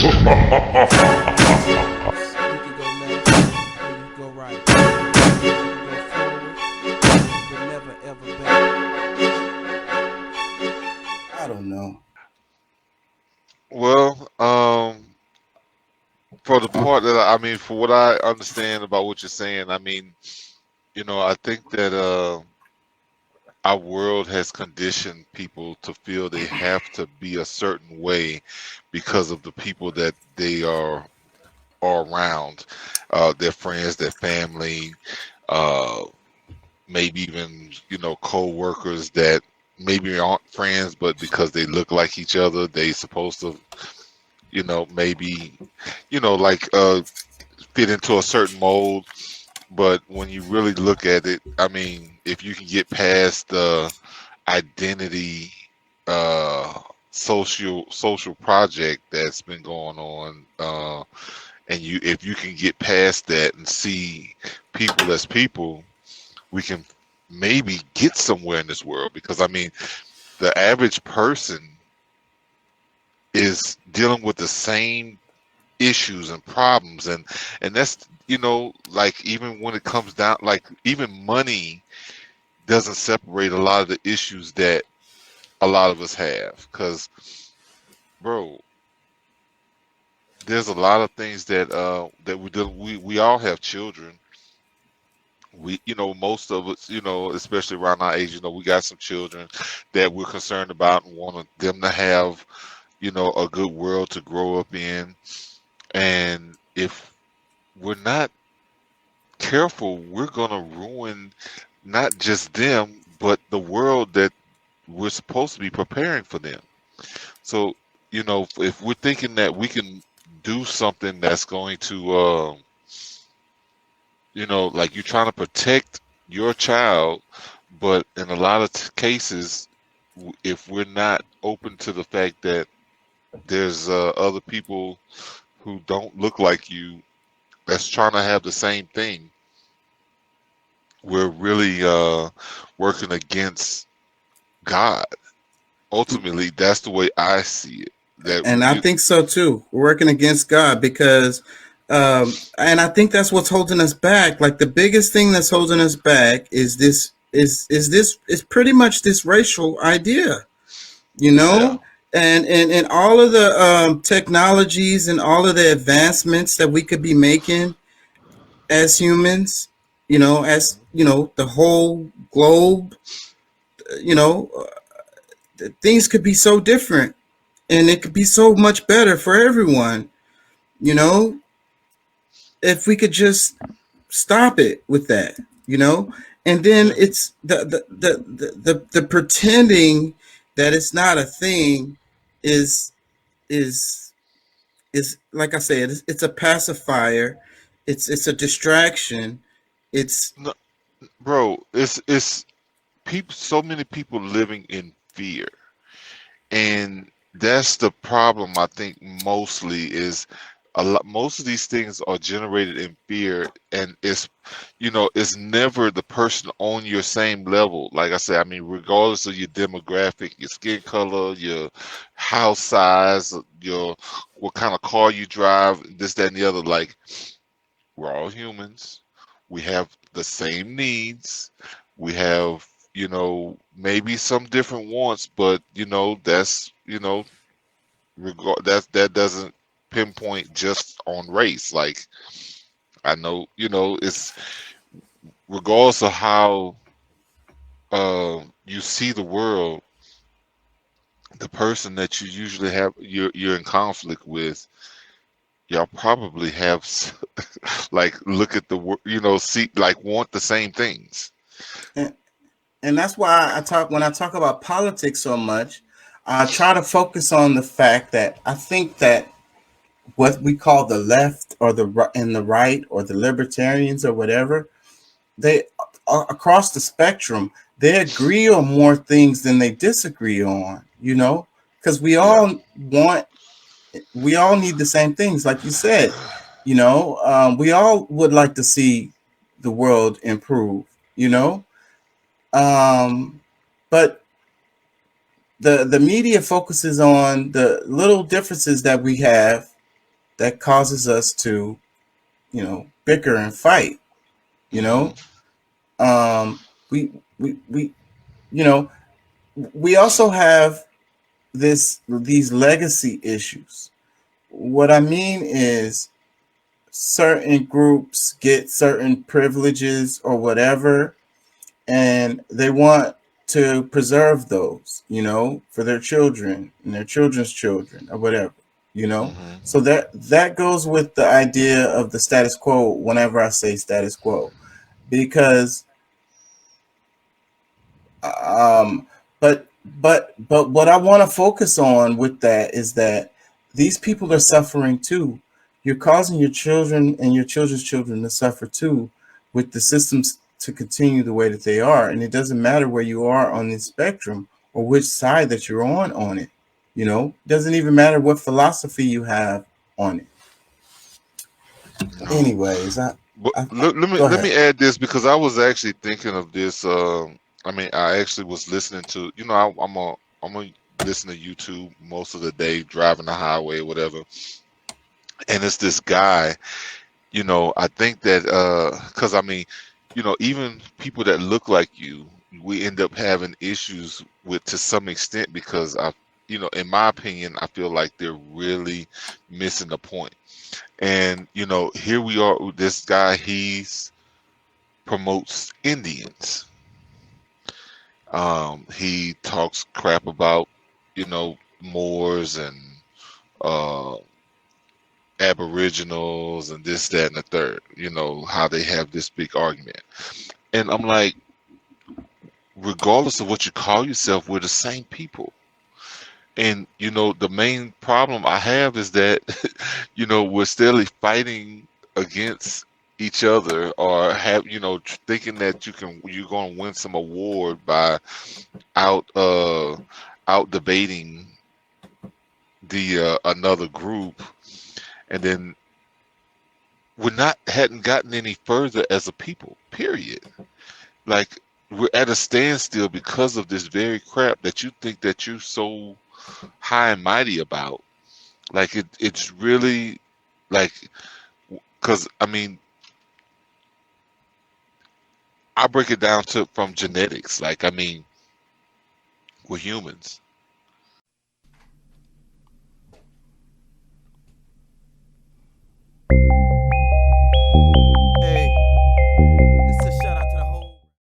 You can go left or you can go right. You can go forward, but never ever back. I don't know. Well, for the part that I mean, for what I understand about what you're saying, I mean, I think that our world has conditioned people to feel they have to be a certain way because of the people that they are around, their friends, their family, uh, maybe even co-workers that maybe aren't friends, but because they look like each other, they supposed to maybe like fit into a certain mold. But when you really look at it, I mean, if you can get past the identity uh social project that's been going on, and you if you can get past that and see people as people, we can maybe get somewhere in this world. Because I mean, the average person is dealing with the same issues and problems, and that's like, even when it comes down, like, even money doesn't separate a lot of the issues that a lot of us have. Because, bro, there's a lot of things that we all have children. We, most of us, especially around our age, we got some children that we're concerned about and want them to have, a good world to grow up in. And if we're not careful, we're gonna ruin not just them, but the world that we're supposed to be preparing for them. So, if we're thinking that we can do something that's going to, like, you're trying to protect your child, but in a lot of cases, if we're not open to the fact that there's other people who don't look like you that's trying to have the same thing, we're really working against God. Ultimately, that's the way I see it. That And I think so too. We're working against God because, and I think that's what's holding us back. Like the biggest thing that's holding us back is this is pretty much this racial idea, you yeah, know, and all of the technologies and all of the advancements that we could be making as humans, as hmm the whole globe, you know, things could be so different and it could be so much better for everyone, you know, if we could just stop it with that, you know. And then yeah, it's the pretending that it's not a thing is is is like I said, it's a pacifier, it's a distraction, it's no, bro. It's people. So many people living in fear, and that's the problem. I think mostly is a lot. Most of these things are generated in fear, and it's never the person on your same level. Like I said, I mean, regardless of your demographic, your skin color, your house size, your what kind of car you drive, this, that, and the other. Like, we're all humans. We have the same needs. We have, maybe some different wants, but that's, that doesn't pinpoint just on race. Like, I know, it's regardless of how you see the world, the person that you usually have you're in conflict with, y'all probably have like, look at the see, like, want the same things. and, and that's why I talk when I talk about politics so much. I try to focus on the fact that I think that what we call the left or the right or the libertarians or whatever, they across the spectrum, they agree on more things than they disagree on, because Yeah. we all need the same things, like you said. We all would like to see the world improve, you know um but the media focuses on the little differences that we have, that causes us to, bicker and fight. You Hmm. know, um, we you know we also have these legacy issues. What I mean is certain groups get certain privileges or whatever, and they want to preserve those, for their children and their children's children or whatever, you know. Hmm. So that goes with the idea of the status quo whenever I say status quo, because um but what I want to focus on with that is that these people are suffering too. You're causing your children and your children's children to suffer too, with the systems to continue the way that they are. And it doesn't matter where you are on the spectrum or which side that you're on it. It doesn't even matter what philosophy you have on it. No. Anyways, But I let me go let ahead. me add this because I was actually thinking of this. I mean, I actually was listening to. I'm a listen to YouTube most of the day, driving the highway, or whatever. And it's this guy. I think that because I mean, even people that look like you, we end up having issues with to some extent because in my opinion, I feel like they're really missing the point. And here we are. This guy, he's promotes Indians. He talks crap about, Moors and uh, Aboriginals and this, that, and the third. How they have this big argument. And I'm like, regardless of what you call yourself, we're the same people. And the main problem I have is that we're steadily fighting against each other, or have thinking that you're going to win some award by out out debating the another group, and then we're not hadn't gotten any further as a people, period. Like, we're at a standstill because of this very crap that you think that you're so high and mighty about. Like, it's really like, because I mean, I break it down to from genetics. Like, I mean, we're humans.